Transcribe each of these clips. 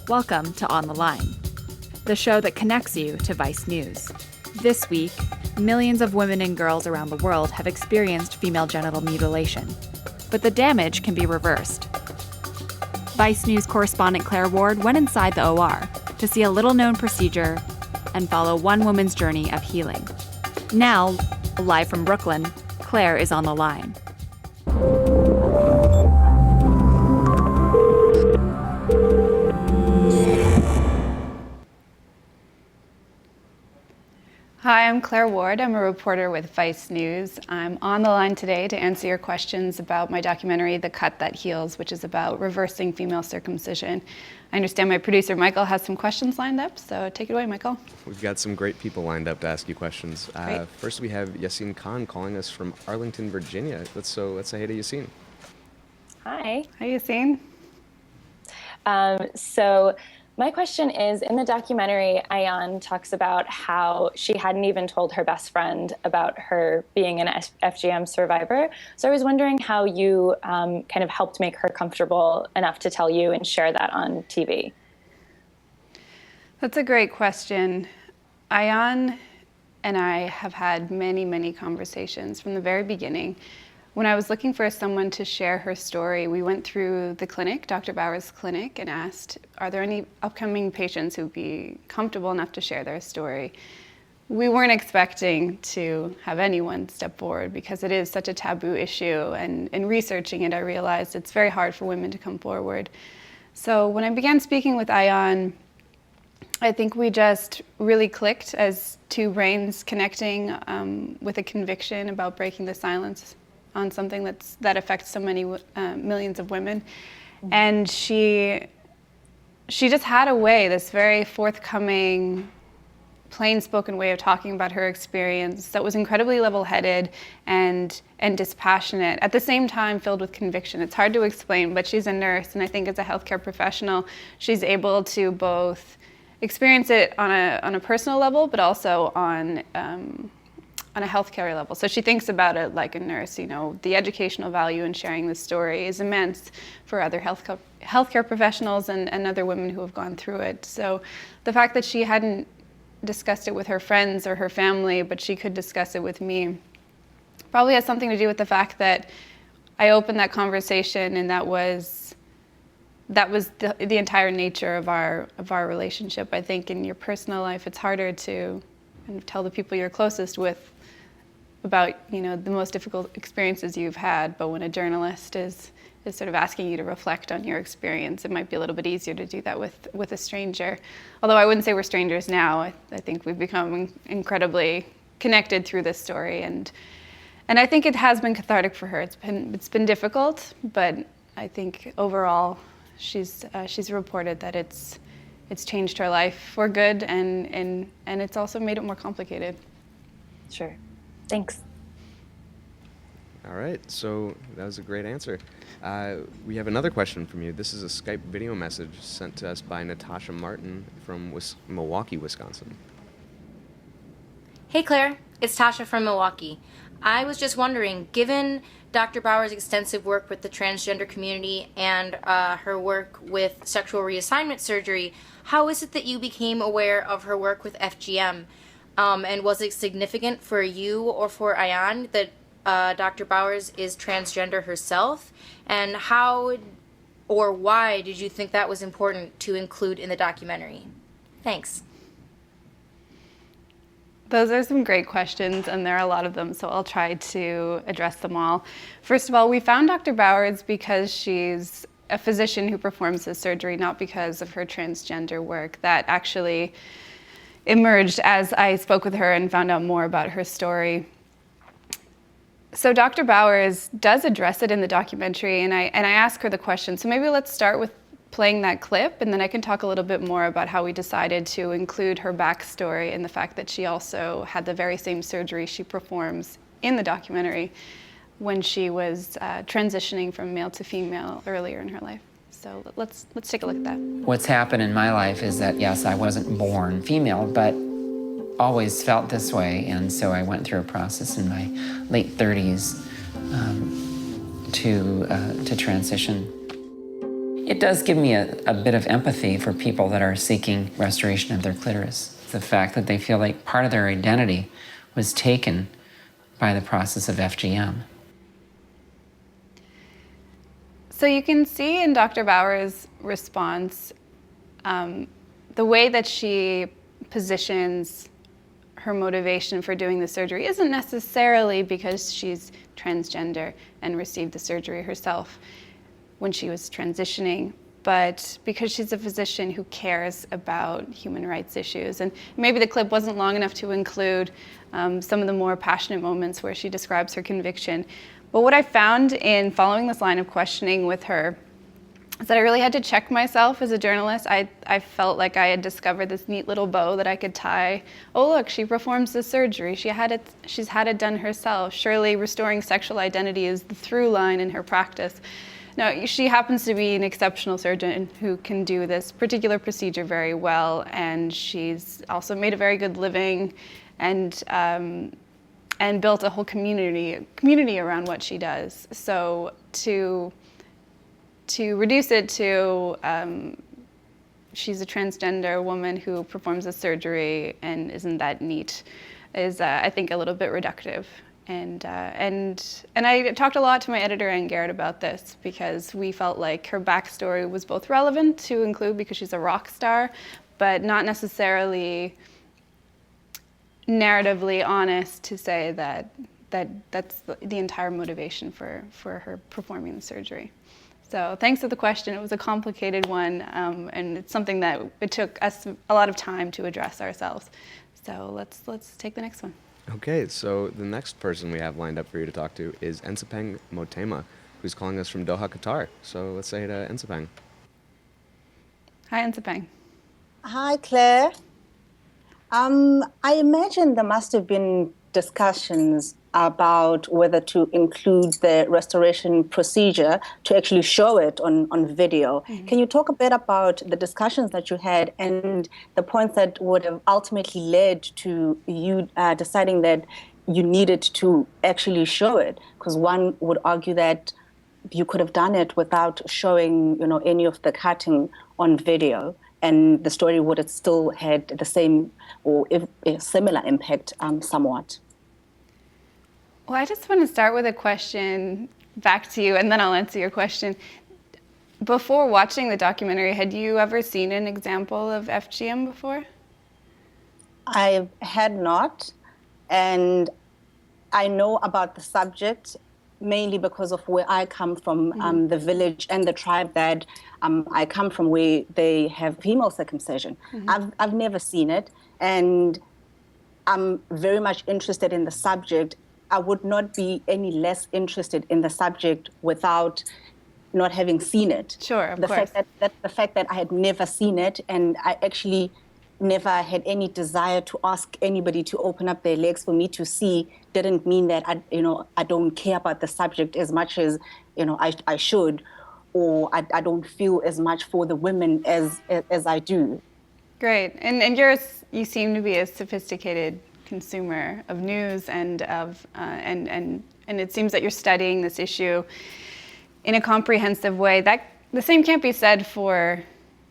Welcome to On the Line, the show that connects you to Vice News. This week, millions of women and girls around the world have experienced female genital mutilation, but the damage can be reversed. Vice News correspondent Claire Ward went inside the OR to see a little-known procedure and follow one woman's journey of healing. Now, live from Brooklyn, Claire is on the line. Hi, I'm Claire Ward. I'm a reporter with Vice News. I'm on the line today to answer your questions about my documentary, The Cut That Heals, which is about reversing female circumcision. I understand my producer, Michael, has some questions lined up, so take it away, Michael. We've got some great people lined up to ask you questions. First, we have Yassine Khan calling us from Arlington, Virginia. Let's say hey to Yassine. Hi. Hi, Yassine. My question is, in the documentary, Ayan talks about how she hadn't even told her best friend about her being an FGM survivor. So I was wondering how you kind of helped make her comfortable enough to tell you and share that on TV. That's a great question. Ayan and I have had many, many conversations from the very beginning. When I was looking for someone to share her story, we went through the clinic, Dr. Bauer's clinic, and asked, are there any upcoming patients who'd be comfortable enough to share their story? We weren't expecting to have anyone step forward because it is such a taboo issue, and in researching it, I realized it's very hard for women to come forward. So when I began speaking with Ayan, I think we just really clicked as two brains connecting with a conviction about breaking the silence on something that affects so many millions of women. Mm-hmm. And she just had a way, this very forthcoming, plain-spoken way of talking about her experience that was incredibly level-headed and dispassionate, at the same time filled with conviction. It's hard to explain, but she's a nurse, and I think as a healthcare professional, she's able to both experience it on a personal level, but also on a healthcare level. So she thinks about it like a nurse. You know, the educational value in sharing this story is immense for other healthcare professionals and other women who have gone through it. So the fact that she hadn't discussed it with her friends or her family, but she could discuss it with me, probably has something to do with the fact that I opened that conversation, and that was the entire nature of our relationship. I think in your personal life, it's harder to kind of tell the people you're closest with about, you know, the most difficult experiences you've had, but when a journalist is sort of asking you to reflect on your experience, it might be a little bit easier to do that with a stranger. Although I wouldn't say we're strangers now. I think we've become incredibly connected through this story, and I think it has been cathartic for her. It's been difficult, but I think overall she's reported that it's changed her life for good, and it's also made it more complicated. Sure. Thanks. All right, so that was a great answer. We have another question from you. This is a Skype video message sent to us by Natasha Martin from Milwaukee, Wisconsin. Hey Claire, it's Tasha from Milwaukee. I was just wondering, given Dr. Bauer's extensive work with the transgender community and her work with sexual reassignment surgery, how is it that you became aware of her work with FGM? And was it significant for you or for Ayan that Dr. Bowers is transgender herself? And how or why did you think that was important to include in the documentary? Thanks. Those are some great questions, and there are a lot of them, so I'll try to address them all. First of all, we found Dr. Bowers because she's a physician who performs this surgery, not because of her transgender work. That actually emerged as I spoke with her and found out more about her story. So Dr. Bowers does address it in the documentary, and I ask her the question. So maybe let's start with playing that clip, and then I can talk a little bit more about how we decided to include her backstory and the fact that she also had the very same surgery she performs in the documentary when she was transitioning from male to female earlier in her life. So let's take a look at that. What's happened in my life is that, yes, I wasn't born female, but always felt this way, and so I went through a process in my late 30s to transition. It it does give me a bit of empathy for people that are seeking restoration of their clitoris. The fact that they feel like part of their identity was taken by the process of FGM. So you can see in Dr. Bauer's response the way that she positions her motivation for doing the surgery isn't necessarily because she's transgender and received the surgery herself when she was transitioning, but because she's a physician who cares about human rights issues. And maybe the clip wasn't long enough to include some of the more passionate moments where she describes her conviction. But what I found in following this line of questioning with her is that I really had to check myself as a journalist. I felt like I had discovered this neat little bow that I could tie. Oh, look, she performs the surgery. She's had it done herself. Surely restoring sexual identity is the through line in her practice. No, she happens to be an exceptional surgeon who can do this particular procedure very well, and she's also made a very good living and built a whole community around what she does. So to reduce it to she's a transgender woman who performs a surgery and isn't that neat is, I think, a little bit reductive. And I talked a lot to my editor, Ann Garrett, about this because we felt like her backstory was both relevant to include because she's a rock star, but not necessarily narratively honest to say that's the entire motivation for her performing the surgery. So thanks for the question. It was a complicated one, and it's something that it took us a lot of time to address ourselves. So let's take the next one. Okay, so the next person we have lined up for you to talk to is Ensapeng Motema, who's calling us from Doha, Qatar. So let's say to Ensapeng. Hi, Ensapeng. Hi, Claire. I imagine there must have been discussions about whether to include the restoration procedure to actually show it on video. Mm-hmm. Can you talk a bit about the discussions that you had and the points that would have ultimately led to you deciding that you needed to actually show it? Because one would argue that you could have done it without showing, any of the cutting on video, and the story would have still had the same or a similar impact somewhat. Well, I just want to start with a question back to you, and then I'll answer your question. Before watching the documentary, had you ever seen an example of FGM before? I had not, and I know about the subject mainly because of where I come from, mm-hmm. The village and the tribe that I come from, where they have female circumcision. Mm-hmm. I've never seen it, and I'm very much interested in the subject. I would not be any less interested in the subject without not having seen it. Sure, of course. The fact that I had never seen it, and I actually never had any desire to ask anybody to open up their legs for me to see, didn't mean that I don't care about the subject as much as I should, or I don't feel as much for the women as I do. Great, and you seem to be a sophisticated consumer of news and it seems that you're studying this issue in a comprehensive way. That the same can't be said for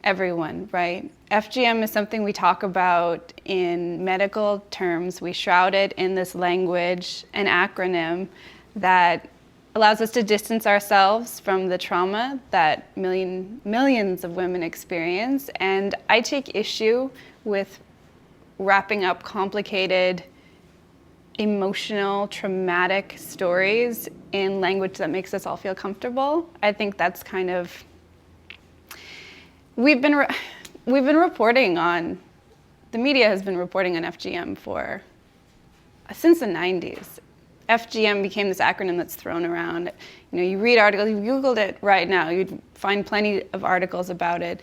everyone, right? FGM is something we talk about in medical terms. We shroud it in this language, an acronym that allows us to distance ourselves from the trauma that millions of women experience. And I take issue with wrapping up complicated, emotional, traumatic stories in language that makes us all feel comfortable. I think that's kind of, we've been reporting on, the media has been reporting on FGM since the 90s. FGM became this acronym that's thrown around. You read articles, you Googled it right now, you'd find plenty of articles about it.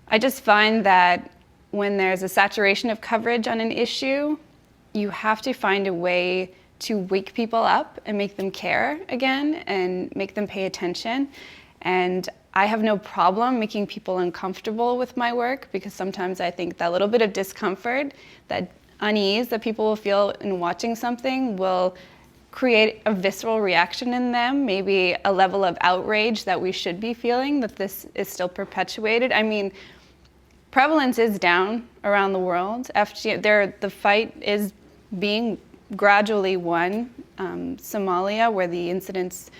I just find that when there's a saturation of coverage on an issue, you have to find a way to wake people up and make them care again and make them pay attention. And I have no problem making people uncomfortable with my work, because sometimes I think that little bit of discomfort, that unease that people will feel in watching something will create a visceral reaction in them, maybe a level of outrage that we should be feeling, that this is still perpetuated. I mean, prevalence is down around the world. The fight is being gradually won. Somalia, where the incidence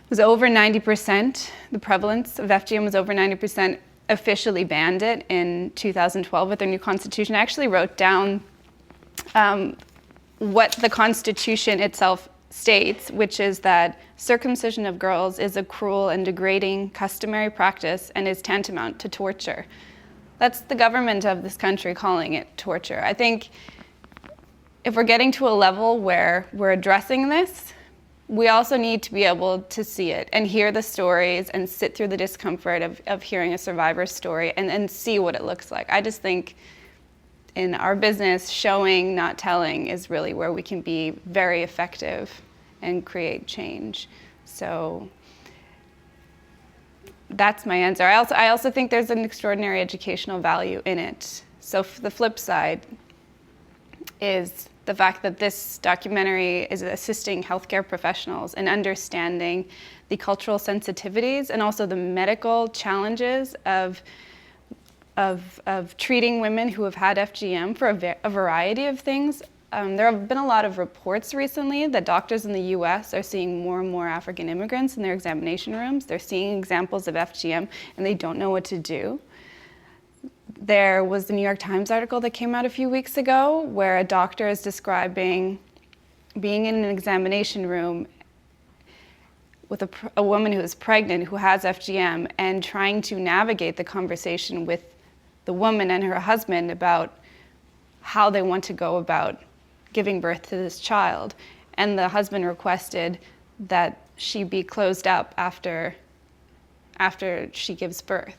was over 90%, the prevalence of FGM was over 90%, officially banned it in 2012 with their new constitution. I actually wrote down what the Constitution itself states, which is that circumcision of girls is a cruel and degrading customary practice and is tantamount to torture. That's the government of this country calling it torture. I think if we're getting to a level where we're addressing this, we also need to be able to see it and hear the stories and sit through the discomfort of hearing a survivor's story and see what it looks like. I just think in our business, showing, not telling, is really where we can be very effective and create change. So that's my answer. I also think there's an extraordinary educational value in it. So the flip side is the fact that this documentary is assisting healthcare professionals in understanding the cultural sensitivities and also the medical challenges of treating women who have had FGM for a variety of things. There have been a lot of reports recently that doctors in the US are seeing more and more African immigrants in their examination rooms. They're seeing examples of FGM and they don't know what to do. There was the New York Times article that came out a few weeks ago where a doctor is describing being in an examination room with a woman who is pregnant who has FGM and trying to navigate the conversation with the woman and her husband about how they want to go about giving birth to this child. And the husband requested that she be closed up after she gives birth.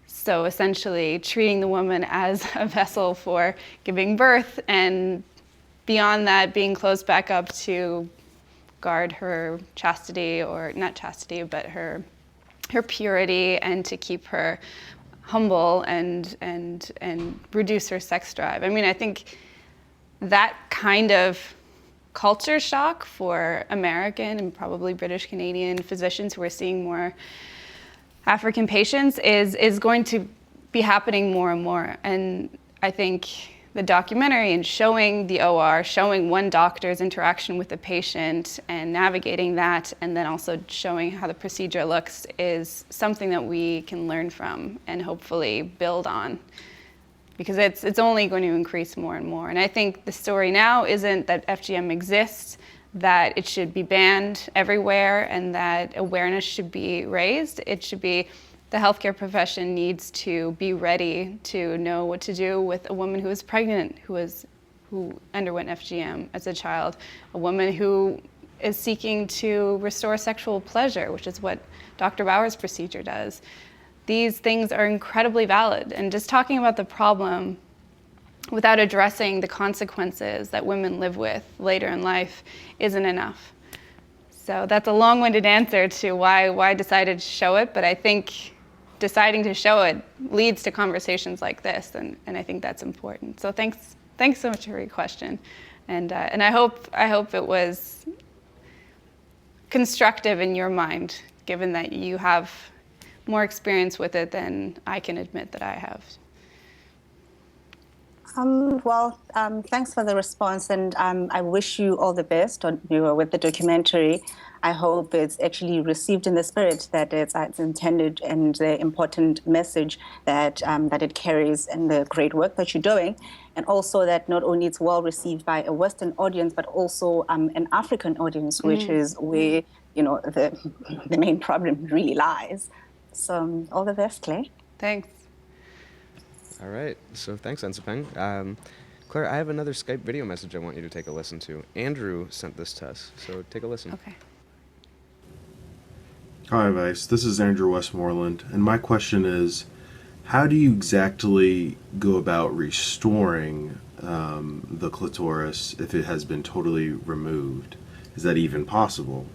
So essentially treating the woman as a vessel for giving birth, and beyond that being closed back up to guard her chastity, or not chastity, but her purity, and to keep her humble and reduce her sex drive. I mean, I think that kind of culture shock for American and probably British Canadian physicians who are seeing more African patients is going to be happening more and more. And I think the documentary and showing the OR, showing one doctor's interaction with the patient and navigating that, and then also showing how the procedure looks, is something that we can learn from and hopefully build on, because it's only going to increase more and more. And I think the story now isn't that FGM exists, that it should be banned everywhere, and that awareness should be raised. It should be the healthcare profession needs to be ready to know what to do with a woman who is pregnant, who underwent FGM as a child, a woman who is seeking to restore sexual pleasure, which is what Dr. Bauer's procedure does. These things are incredibly valid, and just talking about the problem without addressing the consequences that women live with later in life isn't enough. So that's a long-winded answer to why I decided to show it, but I think deciding to show it leads to conversations like this, and I think that's important. So thanks so much for your question, and I hope it was constructive in your mind, given that you have more experience with it than I can admit that I have. Thanks for the response, and I wish you all the best with the documentary. I hope it's actually received in the spirit that it's intended, and the important message that it carries, and the great work that you're doing, and also that not only it's well received by a Western audience, but also an African audience, which is where the main problem really lies. So all the best, Claire. Thanks. All right, so thanks, Ensapeng. Claire, I have another Skype video message I want you to take a listen to. Andrew sent this to us, so take a listen. Okay. Hi, Vice. This is Andrew Westmoreland, and my question is, how do you exactly go about restoring the clitoris if it has been totally removed? Is that even possible?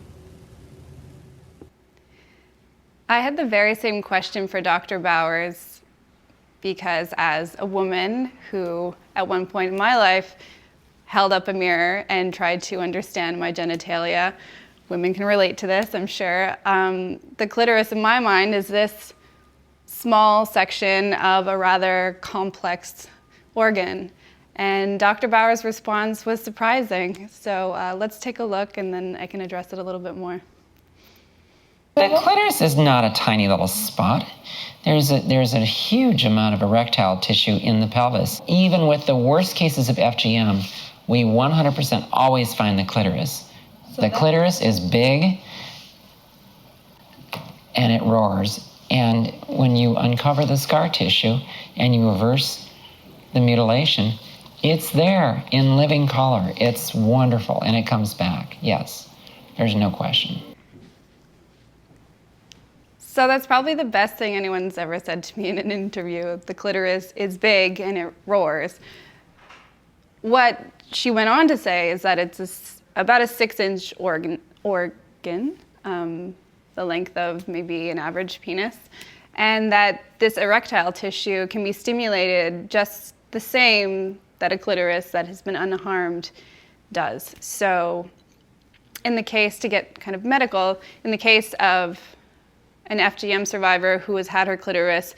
I had the very same question for Dr. Bowers, because as a woman who, at one point in my life, held up a mirror and tried to understand my genitalia. Women can relate to this, I'm sure. The clitoris, in my mind, is this small section of a rather complex organ. And Dr. Bauer's response was surprising. So let's take a look, and then I can address it a little bit more. The clitoris is not a tiny little spot. There's a huge amount of erectile tissue in the pelvis. Even with the worst cases of FGM, we 100% always find the clitoris. The clitoris is big, and it roars. And when you uncover the scar tissue and you reverse the mutilation, it's there in living color. It's wonderful, and it comes back. Yes, there's no question. So that's probably the best thing anyone's ever said to me in an interview. The clitoris is big and it roars. What she went on to say is that it's about a 6-inch organ, the length of maybe an average penis, and that this erectile tissue can be stimulated just the same that a clitoris that has been unharmed does. So in the case, to get kind of medical, in the case of an FGM survivor who has had her clitoris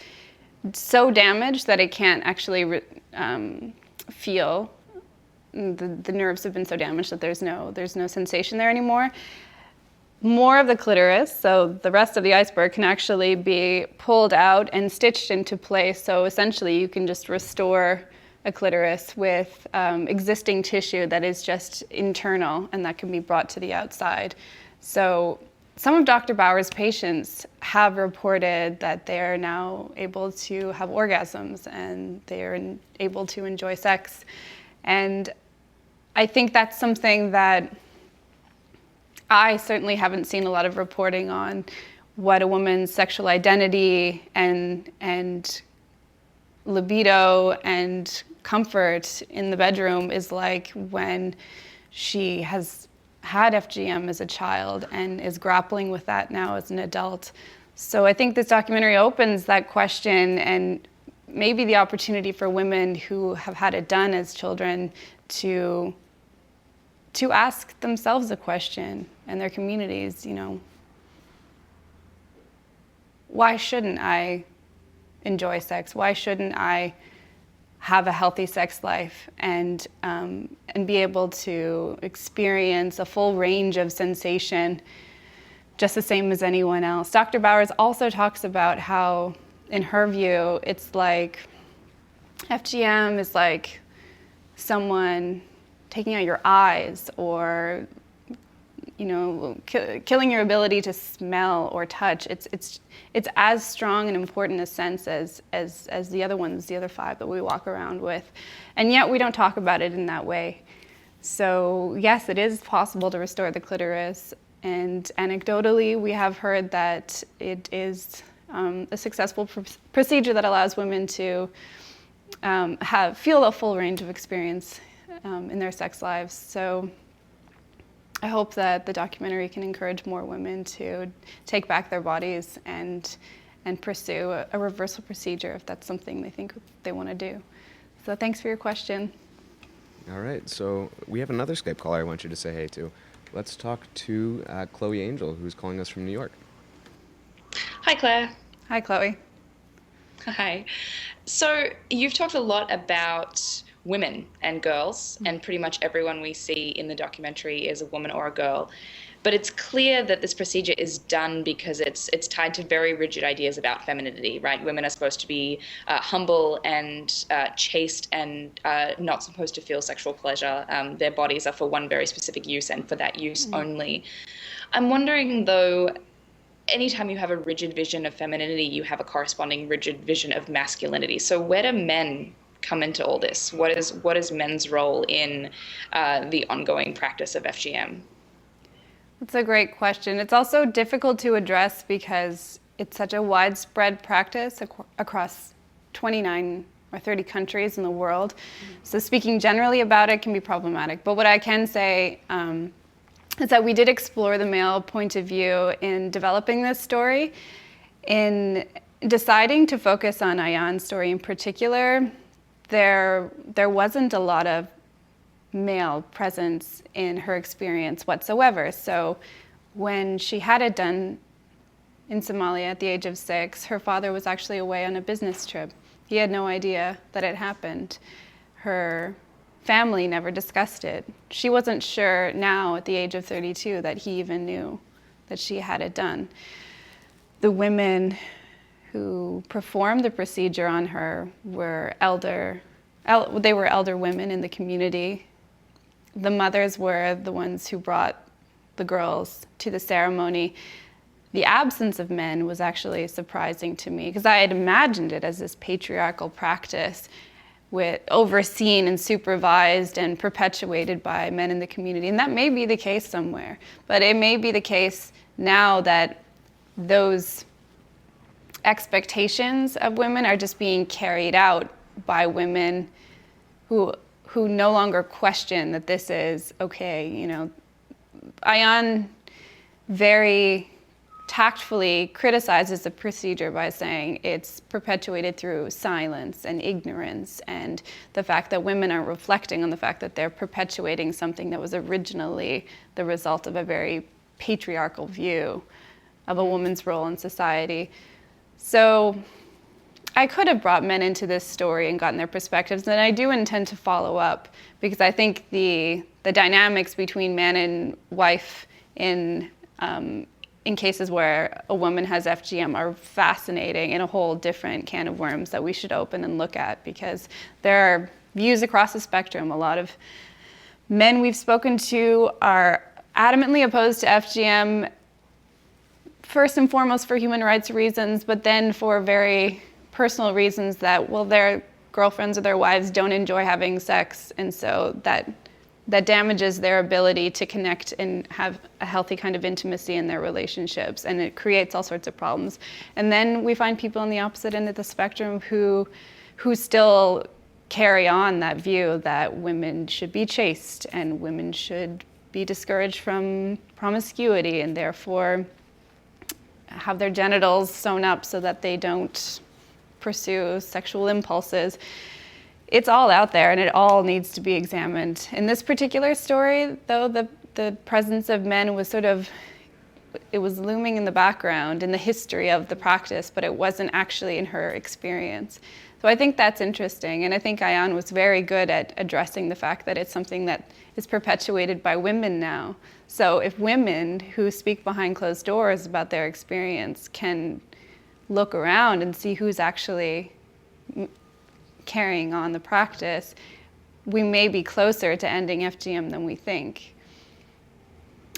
so damaged that it can't actually feel, the nerves have been so damaged that there's no sensation there anymore. More of the clitoris, so the rest of the iceberg, can actually be pulled out and stitched into place. So essentially you can just restore a clitoris with existing tissue that is just internal and that can be brought to the outside. So some of Dr. Bauer's patients have reported that they are now able to have orgasms and they are able to enjoy sex. And I think that's something that I certainly haven't seen a lot of reporting on, what a woman's sexual identity and libido and comfort in the bedroom is like when she has had FGM as a child and is grappling with that now as an adult. So I think this documentary opens that question and maybe the opportunity for women who have had it done as children to ask themselves a question and their communities, why shouldn't I enjoy sex? Why shouldn't I have a healthy sex life and be able to experience a full range of sensation just the same as anyone else? Dr. Bowers also talks about how, in her view, it's like FGM is like someone taking out your eyes or killing your ability to smell or touch. It's as strong and important a sense as the other ones, the other 5 that we walk around with. And yet we don't talk about it in that way. So yes, it is possible to restore the clitoris. And anecdotally, we have heard that it is a successful procedure that allows women to feel a full range of experience in their sex lives. So I hope that the documentary can encourage more women to take back their bodies and pursue a reversal procedure if that's something they think they want to do. So thanks for your question. All right, so we have another Skype caller I want you to say hey to. Let's talk to Chloe Angel, who's calling us from New York. Hi, Claire. Hi, Chloe. Hi. So you've talked a lot about women and girls, and pretty much everyone we see in the documentary is a woman or a girl. But it's clear that this procedure is done because it's tied to very rigid ideas about femininity, right? Women are supposed to be humble and chaste and not supposed to feel sexual pleasure. Their bodies are for one very specific use and for that use only. I'm wondering, though, anytime you have a rigid vision of femininity, you have a corresponding rigid vision of masculinity. So where do men come into all this? What is men's role in the ongoing practice of FGM? That's a great question. It's also difficult to address because it's such a widespread practice across 29 or 30 countries in the world. So speaking generally about it can be problematic. But what I can say is that we did explore the male point of view in developing this story. In deciding to focus on Ayan's story in particular, there wasn't a lot of male presence in her experience whatsoever. So when she had it done in Somalia at the age of 6, her father was actually away on a business trip. He had no idea that it happened. Her family never discussed it. She wasn't sure now at the age of 32 that he even knew that she had it done. The women who performed the procedure on her were elder women in the community. The mothers were the ones who brought the girls to the ceremony. The absence of men was actually surprising to me because I had imagined it as this patriarchal practice overseen and supervised and perpetuated by men in the community. And that may be the case somewhere, but it may be the case now that those expectations of women are just being carried out by women who no longer question that this is okay. You know, Ayan very tactfully criticizes the procedure by saying it's perpetuated through silence and ignorance, and the fact that women are reflecting on the fact that they're perpetuating something that was originally the result of a very patriarchal view of a woman's role in society. So I could have brought men into this story and gotten their perspectives, and I do intend to follow up because I think the dynamics between man and wife in cases where a woman has FGM are fascinating and a whole different can of worms that we should open and look at, because there are views across the spectrum. A lot of men we've spoken to are adamantly opposed to FGM, first and foremost for human rights reasons, but then for very personal reasons that, well, their girlfriends or their wives don't enjoy having sex, and so that damages their ability to connect and have a healthy kind of intimacy in their relationships, and it creates all sorts of problems. And then we find people on the opposite end of the spectrum who still carry on that view that women should be chaste and women should be discouraged from promiscuity and therefore have their genitals sewn up so that they don't pursue sexual impulses. It's all out there and it all needs to be examined. In this particular story, though, the presence of men was it was looming in the background in the history of the practice, but it wasn't actually in her experience. So I think that's interesting, and I think Ayan was very good at addressing the fact that it's something that is perpetuated by women now. So if women who speak behind closed doors about their experience can look around and see who's actually carrying on the practice, we may be closer to ending FGM than we think.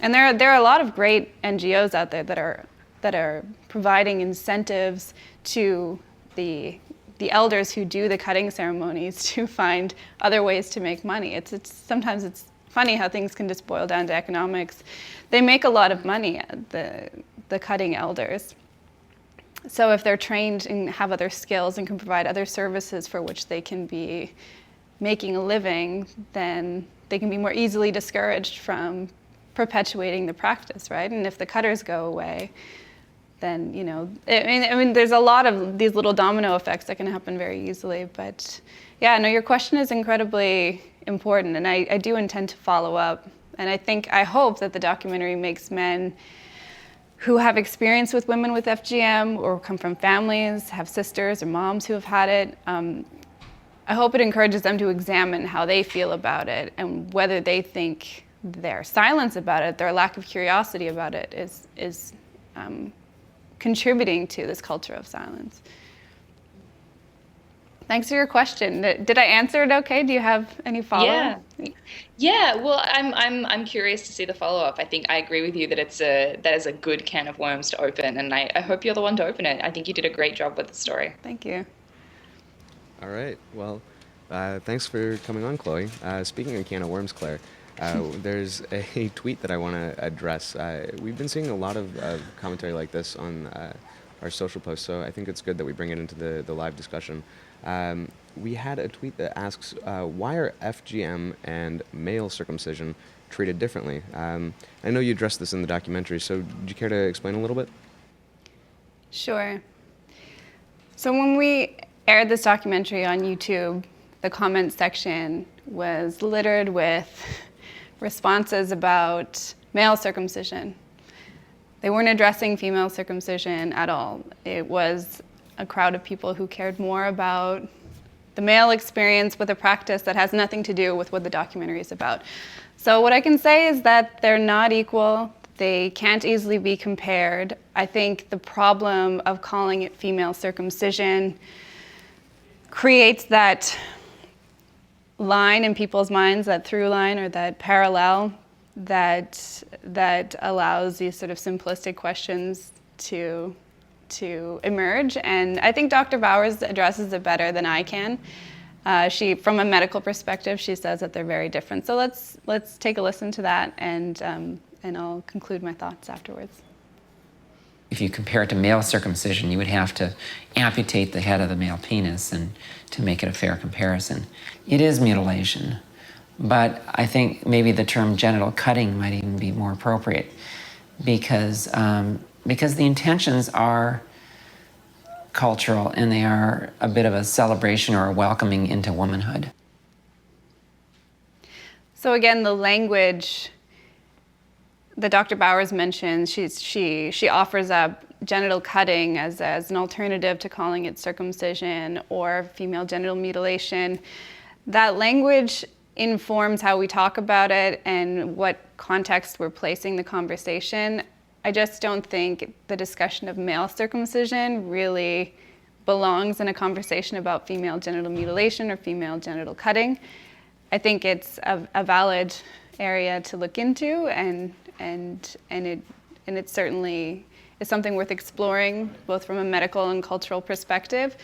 And there are a lot of great NGOs out there that are providing incentives to the elders who do the cutting ceremonies to find other ways to make money. Sometimes it's funny how things can just boil down to economics. They make a lot of money, the cutting elders. So if they're trained and have other skills and can provide other services for which they can be making a living, then they can be more easily discouraged from perpetuating the practice, right? And if the cutters go away, then, you know, I mean, there's a lot of these little domino effects that can happen very easily. But yeah, no, your question is incredibly important, and I do intend to follow up. And I hope that the documentary makes men who have experience with women with FGM or come from families, have sisters or moms who have had it, I hope it encourages them to examine how they feel about it and whether they think their silence about it, their lack of curiosity about it is contributing to this culture of silence. Thanks for your question. Did I answer it okay? Do you have any follow-up? Yeah. Well, I'm curious to see the follow-up. I think I agree with you that that is a good can of worms to open, and I hope you're the one to open it. I think you did a great job with the story. Thank you. All right. Well, thanks for coming on, Chloe. Speaking of can of worms, Claire, there's a tweet that I want to address. We've been seeing a lot of commentary like this on our social posts, so I think it's good that we bring it into the live discussion. We had a tweet that asks, why are FGM and male circumcision treated differently? I know you addressed this in the documentary, so would you care to explain a little bit? Sure. So when we aired this documentary on YouTube, the comments section was littered with responses about male circumcision. They weren't addressing female circumcision at all. It was a crowd of people who cared more about the male experience with a practice that has nothing to do with what the documentary is about. So what I can say is that they're not equal. They can't easily be compared. I think the problem of calling it female circumcision creates that line in people's minds, that through line or that parallel that allows these sort of simplistic questions to emerge. And I think Dr. Bowers addresses it better than I can. She, from a medical perspective, she says that they're very different. So let's take a listen to that, and I'll conclude my thoughts afterwards. If you compare it to male circumcision, you would have to amputate the head of the male penis and to make it a fair comparison. It is mutilation, but I think maybe the term genital cutting might even be more appropriate because the intentions are cultural and they are a bit of a celebration or a welcoming into womanhood. So again, the language that Dr. Bowers mentions, she offers up genital cutting as an alternative to calling it circumcision or female genital mutilation. That language informs how we talk about it and what context we're placing the conversation. I just don't think the discussion of male circumcision really belongs in a conversation about female genital mutilation or female genital cutting. I think it's a valid area to look into, and it certainly is something worth exploring, both from a medical and cultural perspective.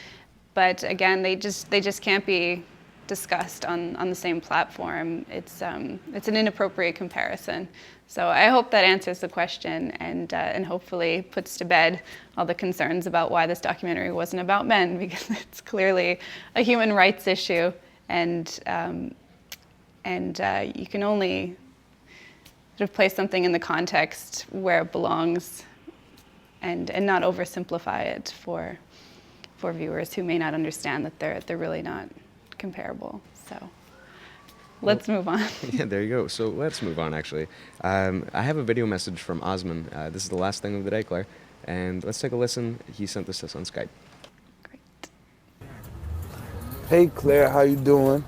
But again, they just can't be discussed on the same platform. It's an inappropriate comparison. So I hope that answers the question and hopefully puts to bed all the concerns about why this documentary wasn't about men, because it's clearly a human rights issue, and you can only sort of place something in the context where it belongs and not oversimplify it for viewers who may not understand that they're really not comparable. So let's move on. Yeah, there you go. So let's move on, actually. I have a video message from Osman. This is the last thing of the day, Claire. And let's take a listen. He sent this to us on Skype. Great. Hey, Claire, how you doing?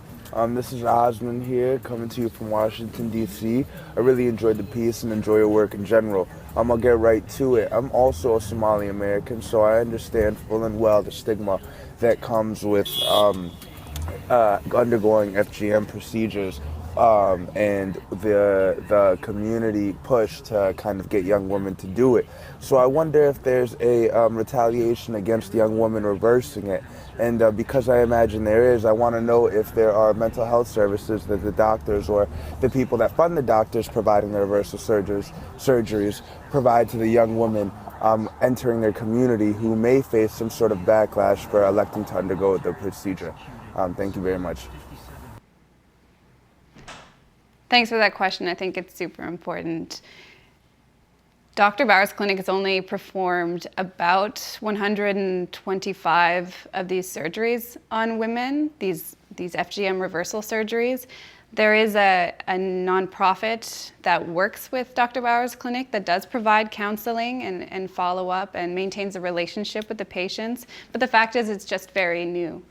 This is Osman here, coming to you from Washington, D.C. I really enjoyed the piece and enjoy your work in general. I'll get right to it. I'm also a Somali American, so I understand full and well the stigma that comes with undergoing FGM procedures and the community push to kind of get young women to do it. So I wonder if there's a retaliation against young women reversing it. And because I imagine there is, I want to know if there are mental health services that the doctors or the people that fund the doctors providing the reversal surgeries provide to the young women entering their community who may face some sort of backlash for electing to undergo the procedure. Thank you very much. Thanks for that question. I think it's super important. Dr. Bowers' clinic has only performed about 125 of these surgeries on women, these FGM reversal surgeries. There is a nonprofit that works with Dr. Bowers' clinic that does provide counseling and follow-up and maintains a relationship with the patients, but the fact is it's just very new.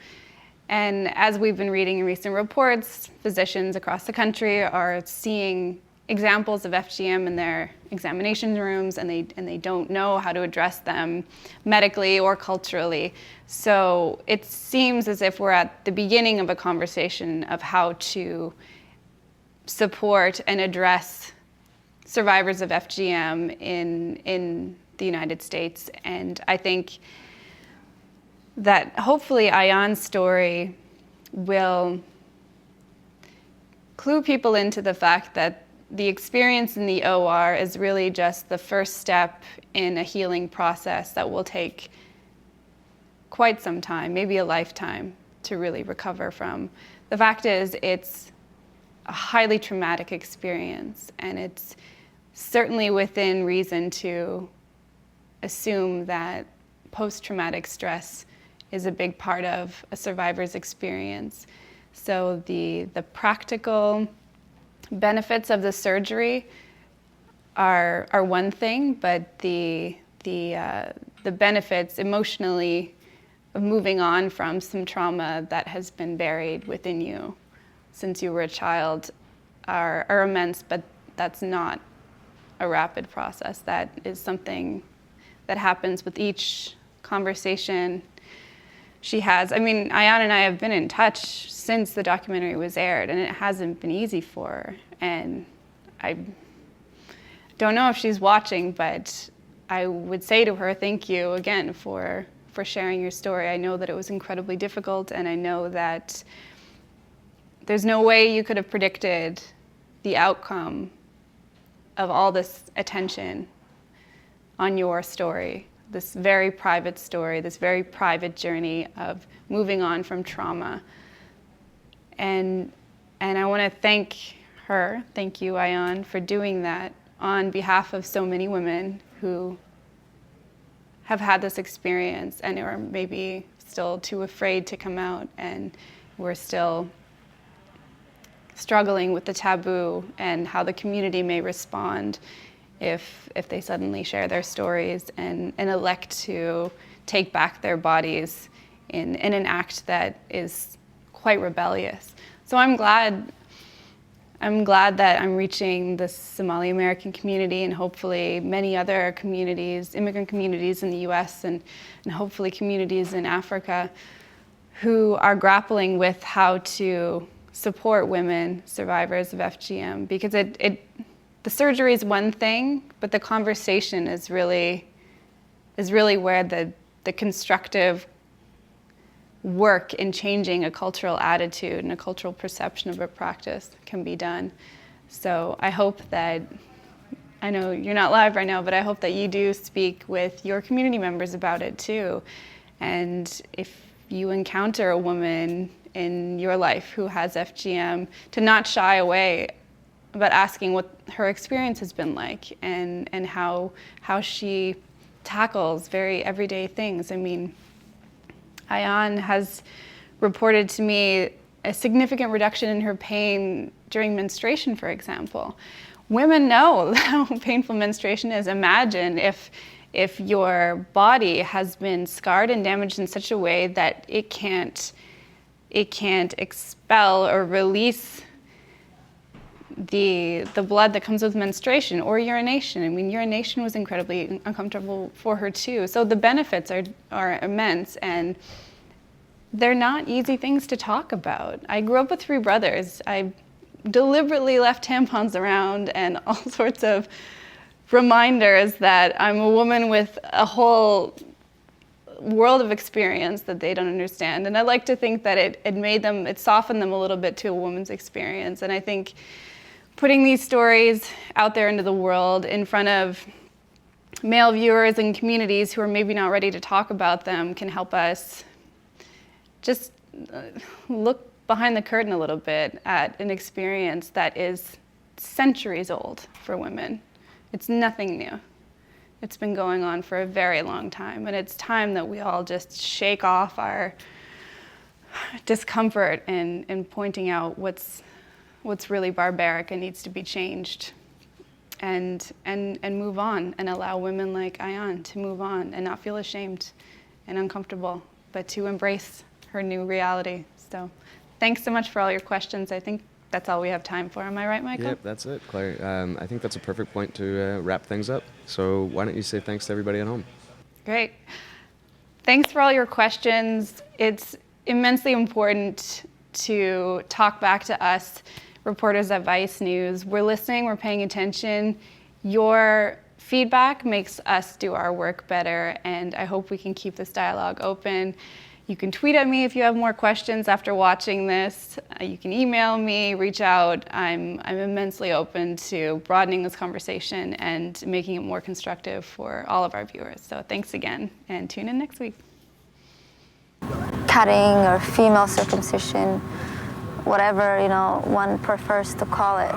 And as we've been reading in recent reports, physicians across the country are seeing examples of FGM in their examination rooms, and they don't know how to address them medically or culturally. So it seems as if we're at the beginning of a conversation of how to support and address survivors of FGM in the United States. And I think that hopefully Ayan's story will clue people into the fact that the experience in the OR is really just the first step in a healing process that will take quite some time, maybe a lifetime, to really recover from. The fact is, it's a highly traumatic experience, and it's certainly within reason to assume that post-traumatic stress is a big part of a survivor's experience. So the practical benefits of the surgery are one thing, but the benefits emotionally of moving on from some trauma that has been buried within you since you were a child are immense, but that's not a rapid process. That is something that happens with each conversation she has. I mean, Ayan and I have been in touch since the documentary was aired, and it hasn't been easy for her. And I don't know if she's watching, but I would say to her, thank you again for sharing your story. I know that it was incredibly difficult, and I know that there's no way you could have predicted the outcome of all this attention on your story, this very private story, this very private journey of moving on from trauma. And I want to thank her, thank you, Ayan, for doing that on behalf of so many women who have had this experience and are maybe still too afraid to come out, and we're still struggling with the taboo and how the community may respond if they suddenly share their stories and elect to take back their bodies in an act that is quite rebellious. So I'm glad that I'm reaching the Somali American community and hopefully many other communities, immigrant communities in the US and hopefully communities in Africa who are grappling with how to support women survivors of FGM, because the surgery is one thing, but the conversation is really where the constructive work in changing a cultural attitude and a cultural perception of a practice can be done. So I hope that, I know you're not live right now, but I hope that you do speak with your community members about it too. And if you encounter a woman in your life who has FGM, to not shy away about asking what her experience has been like and how she tackles very everyday things. I mean, Ayan has reported to me a significant reduction in her pain during menstruation, for example. Women know how painful menstruation is. Imagine if your body has been scarred and damaged in such a way that it can't expel or release the blood that comes with menstruation or urination. I mean, urination was incredibly uncomfortable for her too. So the benefits are immense, and they're not easy things to talk about. I grew up with 3 brothers. I deliberately left tampons around and all sorts of reminders that I'm a woman with a whole world of experience that they don't understand. And I like to think that it softened them a little bit to a woman's experience. And I think putting these stories out there into the world in front of male viewers and communities who are maybe not ready to talk about them can help us just look behind the curtain a little bit at an experience that is centuries old for women. It's nothing new. It's been going on for a very long time, and it's time that we all just shake off our discomfort in pointing out what's really barbaric and needs to be changed, and move on and allow women like Ayan to move on and not feel ashamed and uncomfortable, but to embrace her new reality. So thanks so much for all your questions. I think that's all we have time for. Am I right, Michael? Yep, that's it, Claire. I think that's a perfect point to wrap things up. So why don't you say thanks to everybody at home? Great. Thanks for all your questions. It's immensely important to talk back to us, reporters at Vice News. We're listening, we're paying attention. Your feedback makes us do our work better, and I hope we can keep this dialogue open. You can tweet at me if you have more questions after watching this. You can email me, reach out. I'm immensely open to broadening this conversation and making it more constructive for all of our viewers. So thanks again, and tune in next week. Cutting or female circumcision, whatever one prefers to call it.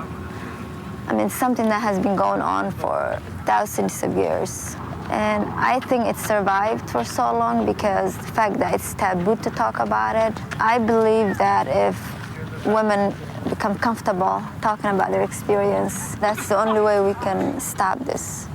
I mean, something that has been going on for thousands of years. And I think it survived for so long because the fact that it's taboo to talk about it. I believe that if women become comfortable talking about their experience. That's the only way we can stop this.